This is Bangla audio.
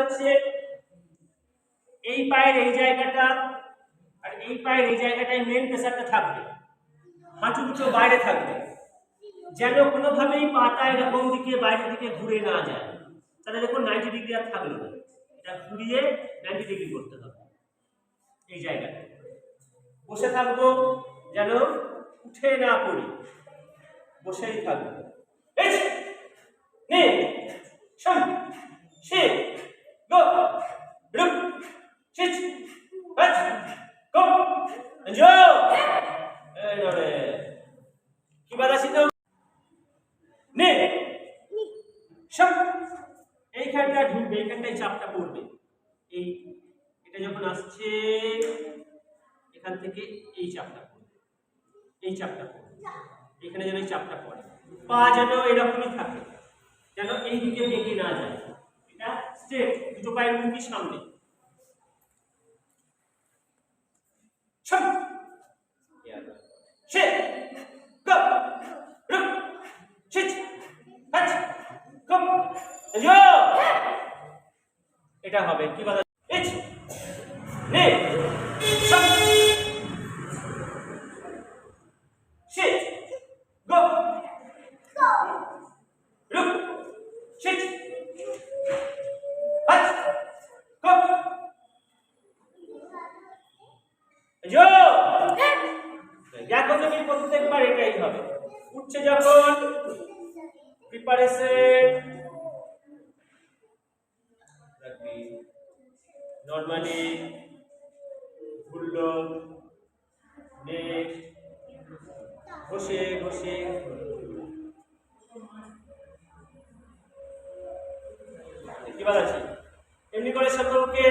হচ্ছে এই পায়ের এই জায়গাটা আর এই পায়ের এই জায়গাটায় মেন প্রেসারটা থাকবে, হাঁটু দুটো বাইরে থাকবে, যেন কোনোভাবেই পাটা এরকম দিকে বাইরের দিকে ঘুরে না যায়। তাহলে দেখুন 90 ডিগ্রি আর থাকলো না, এটা ঘুরিয়ে 90 ডিগ্রি করতে হবে। এই জায়গাটা বসে থাকবো যেন উঠে না পড়ি, বসেই থাকবো। কি বাধা ছিল? এইখানটা ঢুকবে, এইখানটায় চাপটা পড়বে। এই এটা যখন আসছে এখান থেকে এই চাপটা পড়বে, এই চাপটা পড়বে, এখানে যেন এই চাপটা পড়ে, পা যেন এরকমই থাকে, যেন এই দিকে বেঁকে না যায়। এটা স্ট্রেট, দুটো পায়ের মুখই সামনে। এটা হবে কি বলা প্রত্যেকবার এটাই হবে। উঠছে যখন প্রিপারেশন নরমালি ঘুরলো, নেক্সট বসে বসে কি বলা আছে এমনি করে সকলকে